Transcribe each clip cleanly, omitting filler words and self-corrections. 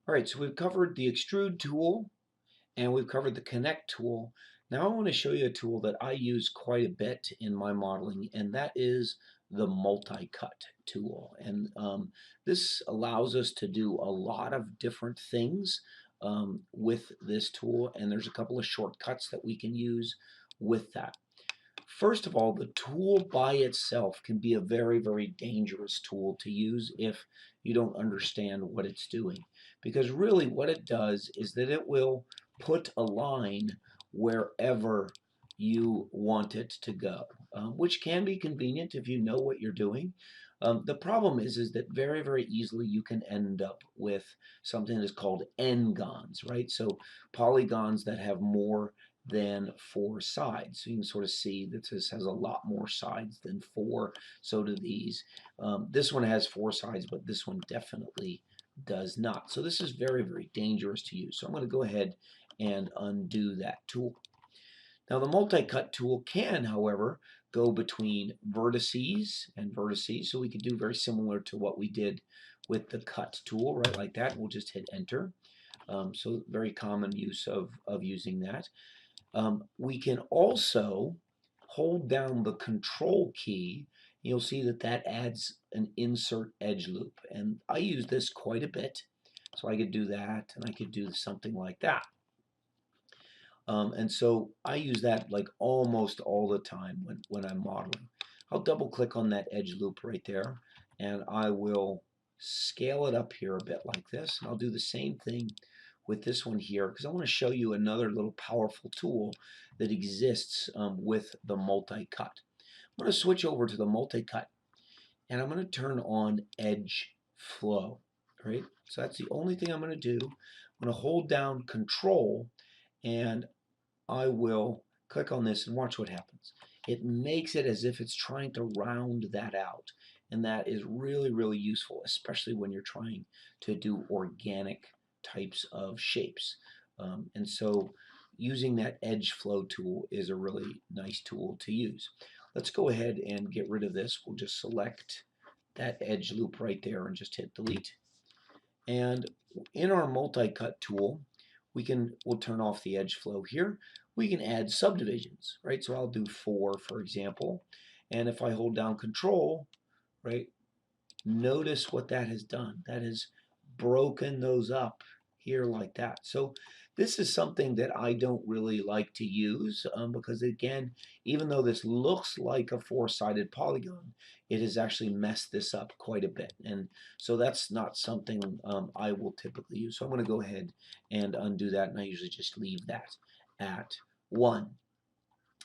All right, so we've covered the extrude tool and we've covered the connect tool. Now I want to show you a tool that I use quite a bit in my modeling, and that is the MultiCut tool. And this allows us to do a lot of different things with this tool, and there's a couple of shortcuts that we can use with that. First of all, the tool by itself can be a very, very dangerous tool to use if you don't understand what it's doing. Because really what it does is that it will put a line wherever you want it to go, which can be convenient if you know what you're doing. The problem is that very, very easily you can end up with something that's called n-gons, right? So polygons that have more than 4 sides. So you can sort of see that this has a lot more sides than 4. So do these. This one has 4 sides, but this one definitely does not. So this is very, very dangerous to use. So I'm going to go ahead and undo that tool. Now the multi-cut tool can, however, go between vertices and vertices. So we could do very similar to what we did with the cut tool, right, like that. We'll just hit enter. So very common use of using that. We can also hold down the control key. You'll see that that adds an insert edge loop. And I use this quite a bit. So I could do that, and I could do something like that. And so I use that like almost all the time when I'm modeling. I'll double click on that edge loop right there, and I will scale it up here a bit like this. And I'll do the same thing with this one here because I want to show you another little powerful tool that exists with the multi-cut. I'm going to switch over to the multi-cut, and I'm going to turn on edge flow. Right? So that's the only thing I'm going to do. I'm going to hold down control, and I will click on this and watch what happens. It makes it as if it's trying to round that out. And that is really, really useful, especially when you're trying to do organic types of shapes. And so using that edge flow tool is a really nice tool to use. Let's go ahead and get rid of this. We'll just select that edge loop right there and just hit delete. And in our multi-cut tool, we'll turn off the edge flow here. We can add subdivisions, right? So I'll do 4, for example. And if I hold down control, right, notice what that has done. That has broken those up here like that. So this is something that I don't really like to use because, again, even though this looks like a 4-sided polygon, it has actually messed this up quite a bit. And so that's not something I will typically use. So I'm going to go ahead and undo that, and I usually just leave that at 1.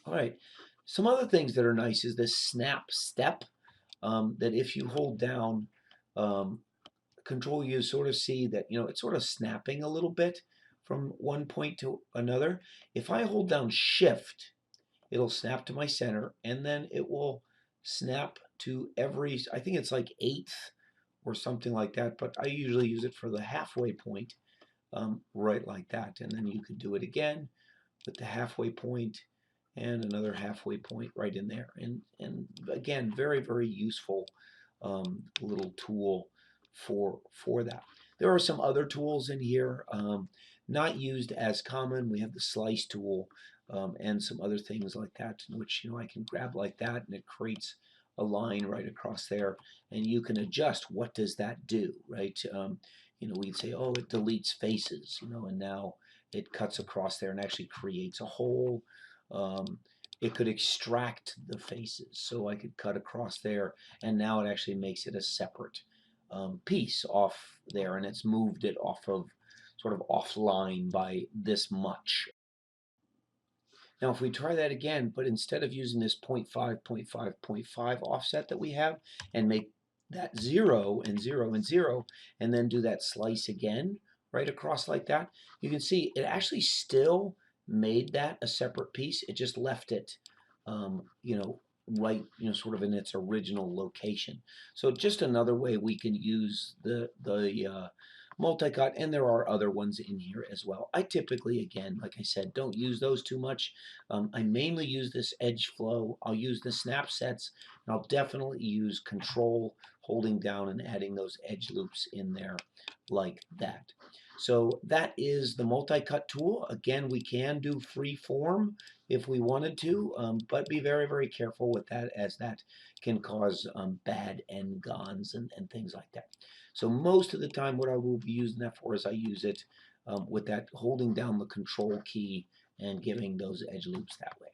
All right. Some other things that are nice is this snap step that if you hold down control, you sort of see that, it's sort of snapping a little bit from one point to another. If I hold down shift, it'll snap to my center, and then it will snap to every, I think it's like eighth or something like that, but I usually use it for the halfway point, right like that. And then you could do it again with the halfway point and another halfway point right in there. And again, very, very useful little tool for that. There are some other tools in here, not used as common. We have the slice tool and some other things like that, in which I can grab like that, and it creates a line right across there, and you can adjust what does that do, right? We'd say, oh, it deletes faces, and now it cuts across there and actually creates a hole. It could extract the faces, so I could cut across there, and now it actually makes it a separate piece off there, and it's moved it off of sort of offline by this much. Now if we try that again, but instead of using this 0.5, 0.5, 0.5 offset that we have and make that 0 and 0 and 0 and then do that slice again right across like that, you can see it actually still made that a separate piece. It just left it right, sort of in its original location. So just another way we can use the multi-cut, and there are other ones in here as well. I typically, again, like I said, don't use those too much. I mainly use this edge flow. I'll use the snap sets, and I'll definitely use control, holding down and adding those edge loops in there like that. So that is the multi-cut tool. Again, we can do free form if we wanted to, but be very, very careful with that, as that can cause bad n-gons and things like that. So most of the time what I will be using that for is I use it with that holding down the control key and giving those edge loops that way.